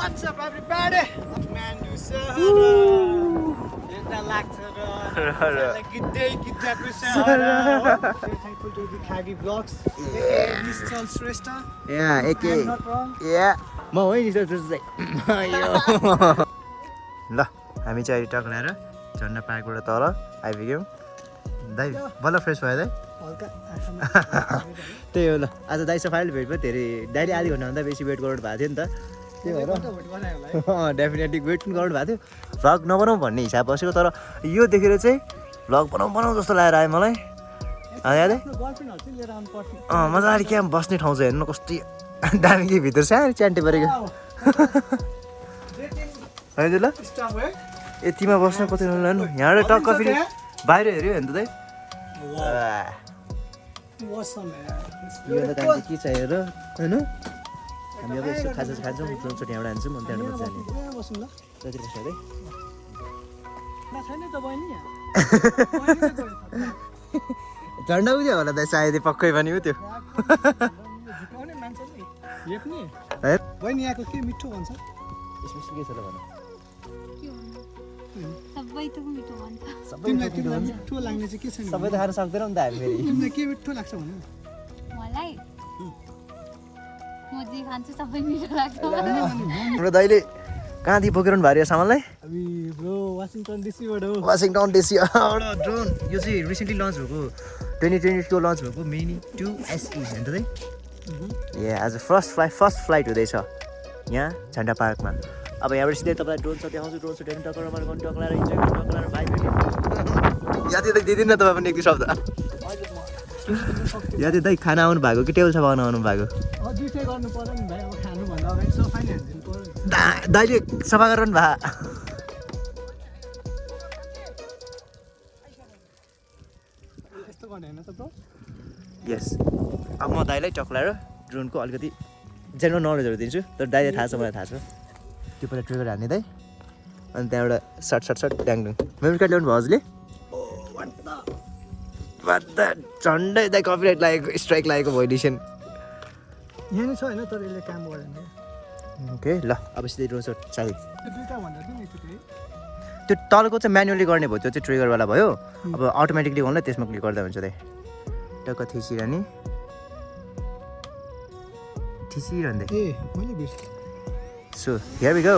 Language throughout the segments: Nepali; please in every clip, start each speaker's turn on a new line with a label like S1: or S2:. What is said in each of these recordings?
S1: What's up, everybody? Kathmandu Sahara. Yesta लाग्छ र गिद्धै गिद्धको सहारा हो. Thankful to the Khagi Vlogs. Mr. Shrestha.
S2: Yeah, AK.
S1: I'm not wrong.
S2: Yeah. म हो नि सर चाहिँ. ल हामी चाहिँ टक्राएर झन्डा पार्कबाट तल आइपुग्यौँ. दाइ बल्ल फ्रेस भयो दाइ.
S1: हल्का
S2: त्यही हो ल. आज दाइसँग फाइनल भेट भयो. धेरै दाइले आधी घन्टाभन्दा बेसी वेट गर्नु भएको थियो नि त. त्यही भएर डेफिनेटली वेट पनि गर्नु भएको थियो. भ्लग नबनाउँ भन्ने हिसाब बसेको तर यो देखेर चाहिँ भ्लग बनाउँ जस्तो लागेर आयो मलाई. यादै मजाले क्या बस्ने ठाउँ चाहिँ हेर्नु कस्तो दामी के भित्र सानो च्यान्टे परेको होइन ल. यतिमा बस्न कति नलानु. यहाँबाट टक्क फेरि बाहिर हेऱ्यो भने त दाइ यो त काम के छ हेर होइन. हामी अब यसो खाजा खान्छौँ ड्रोनसोट यहाँबाट हान्छौँ अनि त्यहाँबाट जाने जति बस्छ झन्डा उयो होला दाइ सायदै पक्कै पनि हो त्यो.
S1: यहाँको के मिठो भन्छ
S2: यसमा के छ ल भन.
S3: सबै त मिठो भन्छ.
S1: मिठो लाग्ने चाहिँ के छ
S2: सबै त खान सक्दैनौँ नि त हामी फेरि.
S1: तिमीलाई के मिठो लाग्छ भन्नु.
S3: मलाई म जे खान्छु सबै मिठो लाग्छ.
S2: हाम्रो दाइले कहाँदेखि बोकेरहनु भएको सामानलाई.
S1: हामी ब्रो वाशिङटन डीसीबाट हो.
S2: वाशिङटन डीसी ड्रोन यो चाहिँ रिसेन्टली लन्च भएको 2022 लन्च भएको मिनी 2SE होइन त दाइ. आज फर्स्ट फ्लाइट हुँदैछ यहाँ झन्डा पार्कमा. अब यहाँबाट सिधै तपाईँलाई ड्रोन सट देखाउँछु. ड्रोन सट हेर्नु टक्कर गर्नु टक्लाएर इन्जोय गर्नु टक्लाएर भाइ भेट्नु. याद दिँदिन न तपाईँ पनि एक दुई शब्द. याद दाइ खाना आउनु भएको कि टेबल सफा आउनु भएको.
S1: दुईटै गर्नु पर्यो नि भाइ. अब खानुभन्दा अगाडि सफाइ नै हालिदिनु पर्यो.
S2: दाइले सफा गरिरहनु भए
S1: यस्तो गर्ने होइन त ब्रो.
S2: यस. अब म दाइलाई टक्लाएर ड्रोनको अलिकति जेनरल नलेजहरू दिन्छु. तर दाइलाई थाहा छ मलाई थाहा छ. त्यो पहिला ट्रिगर हान्ने दाइ अनि त्यहाँबाट सट ड्याङडुङ. मेमोरी कार्ड ल्याउनु भयो हजुरले. झन्डै दाइ कपिराइट लागेको स्ट्राइक लागेको भोइलेसन.
S1: यहाँ नै छ होइन तर यसले काम गरेन.
S2: ओके ल अब सिधै ड्रोन सट साथी.
S1: दुईटा भन्दा पनि
S2: त्यो तलको चाहिँ म्यानुअली गर्ने भयो. त्यो चाहिँ ट्रिगरवाला भयो. अब अटोमेटिकली गर्नुलाई त्यसमा क्लिक गर्दा हुन्छ दाइ. टक्क थिचिरहने थिचिरहँदै.
S1: ए मैले बिर्सेँ.
S2: So here we go.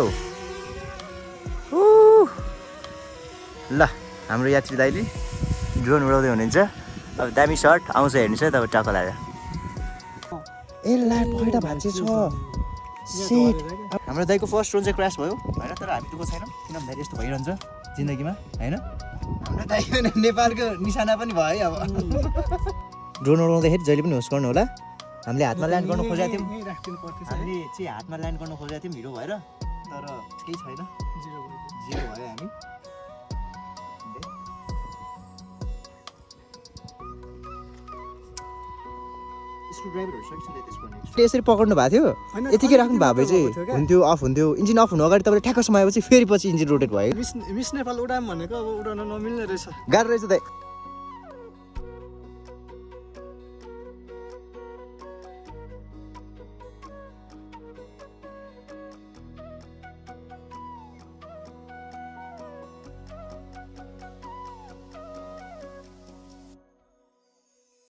S2: ल हाम्रो यात्री दाइले ड्रोन उडाउँदै हुनुहुन्छ. अब दामी सर्ट आउँछ हेर्नुहोस् है तपाईँ टक्क लगाएर. ए ला पहिला भान्चे छ. सेट हाम्रो दाइको फर्स्ट ड्रोन चाहिँ क्रास भयो होइन. तर हामी दुःख छैनौँ किनभने दाइले यस्तो भइरहन्छ जिन्दगीमा होइन. हाम्रो दाइ नेपालको निशाना पनि भयो अब. ड्रोन उडाउँदाखेरि जहिले पनि होस् गर्नु होला. हामीले हातमा ल्यान्ड गर्नु खोजेको थियौँ. हामीले चाहिँ हातमा ल्यान्ड गर्नु खोजेको थियौँ हिरो भएर. तर केही छैन. जिरो भयो हामी. यसरी पक्ड्नु भएको थियो. यतिकै राख्नु भएको भए चाहिँ हुन्थ्यो अफ हुन्थ्यो. इन्जिन अफ हुनु अगाडि तपाईँले ठ्याक्क समाएपछि फेरि पछि इन्जिन रोटेट भयो.
S1: मिस नेपाल उडाम भनेको अब उडाउन नमिल्ने रहेछ.
S2: गाह्रो रहेछ दाइ.